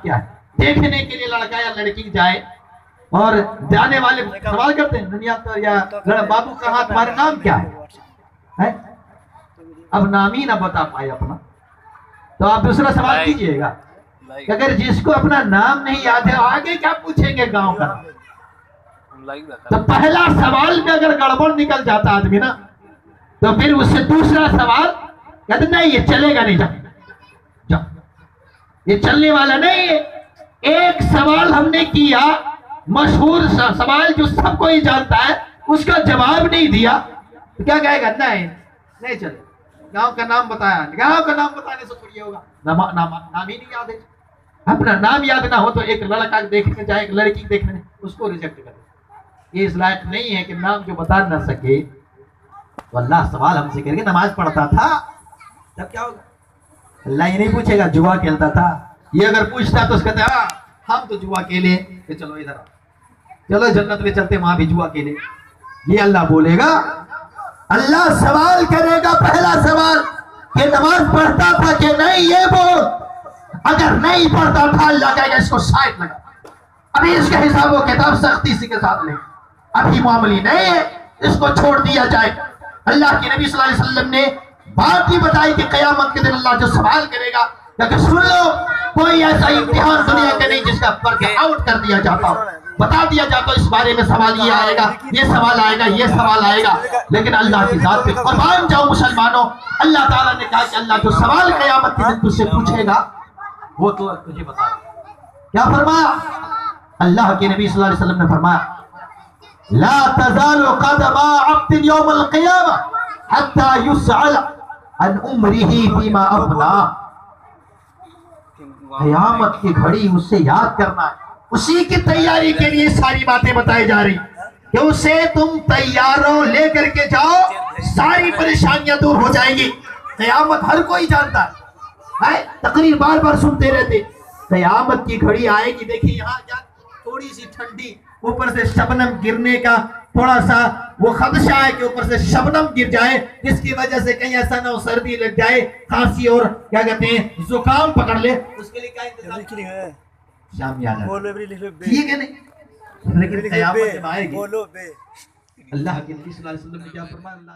کیا ہے؟ دیکھنے کے لیے لڑکا یا لڑکی جائے اور جانے والے سوال کرتے ہیں دنیا تو یا بابو کہاں تمہارا نام کیا ہے؟ اب نام ہی نہ بتا پائے اپنا تو آپ دوسرا سوال کیجئے گا کہ اگر جس کو اپنا نام نہیں یاد ہے آگے کیا پوچھیں گے گاؤں کا؟ تو پہلا سوال میں اگر گڑبڑ نکل جاتا آدمی نا تو پھر اس سے دوسرا سوال کہتے نہیں یہ چلے گا نہیں، جاؤ یہ چلنے والا نہیں ہے۔ ایک سوال ہم نے کیا مشہور سوال جو سب کوئی جانتا ہے، اس کا جواب نہیں دیا تو کیا کہے گا؟ نہیں چلے، گاؤں کا نام بتایا، گاؤں کا نام بتانے سے تھوڑی ہوگا، نام ہی نہیں یاد ہے۔ اپنا نام یاد نہ ہو تو ایک لڑکا دیکھنے جائے ایک لڑکی دیکھنے اس کو ریجیکٹ کر دے، یہ اس لائق نہیں ہے کہ نام جو بتا نہ سکے۔ تو اللہ سوال ہم سے کرے گا نماز پڑھتا تھا تب کیا ہوگا؟ اللہ یہ نہیں پوچھے گا جوا کھیلتا تھا، یہ اگر پوچھتا تو اس کہتے ہیں ہم تو جوا کھیلے، کہ چلو ادھر چلو جنت میں چلتے وہاں بھی جوا کھیلے۔ یہ اللہ بولے گا، اللہ سوال کرے گا پہلا سوال کہ نماز پڑھتا تھا کہ نہیں، یہ بول۔ اگر نہیں پڑھتا تھا اللہ کہے گا اس کو سائٹ لگا، ابھی اس کا حساب و کتاب سختی سے کے ساتھ لیں، ابھی معاملی نہیں ہے، اس کو چھوڑ دیا جائے۔ اللہ کے نبی صلی اللہ علیہ وسلم نے بات ہی بتائی کہ قیامت کے دن اللہ جو سوال کرے گا، لیکن سن لو کوئی ایسا امتحان دنیا کے نہیں جس کا فرق آؤٹ کر دیا جاتا ہو، بتا دیا جاتا اس بارے میں سوال یہ آئے گا، یہ سوال آئے گا، یہ سوال آئے گا، لیکن اللہ کی ذات پہ قربان جاؤ مسلمانوں، اللہ تعالیٰ نے کہا کہ اللہ جو سوال قیامت کے دن تجھ سے پوچھے گا وہ تو تجھے بتا دے۔ کیا فرمایا اللہ کے نبی صلی اللہ علیہ وسلم نے؟ فرمایا لا تزال قدم عبد يوم القيامة حتى يسأل عن عمره فيما أفنى۔ قیامت کی گھڑی اس سے یاد کرنا ہے، اسی کی تیاری کے لیے ساری باتیں بتائی جا رہی کہ اسے تم تیاروں لے کر کے جاؤ، ساری پریشانیاں دور ہو جائیں گی۔ قیامت ہر کوئی جانتا ہے، تقریر بار بار سنتے رہتے، قیامت کی گھڑی آئے گی۔ دیکھیں یہاں کیا تھوڑی سی ٹھنڈی، اوپر سے شبنم گرنے کا تھوڑا سا وہ خدشہ ہے کہ اوپر سے شبنم گر جائے، جس کی وجہ سے کہیں ایسا نہ ہو سردی لگ جائے، کھانسی اور کیا کہتے ہیں زکام پکڑ لے، اس کے لیے کیا انتظام ہے؟ شام یاد ہے، ٹھیک ہے نہیں؟ لیکن قیامت جب آئے گی اللہ کے نبی صلی اللہ علیہ وسلم نے کیا فرمایا؟ اللہ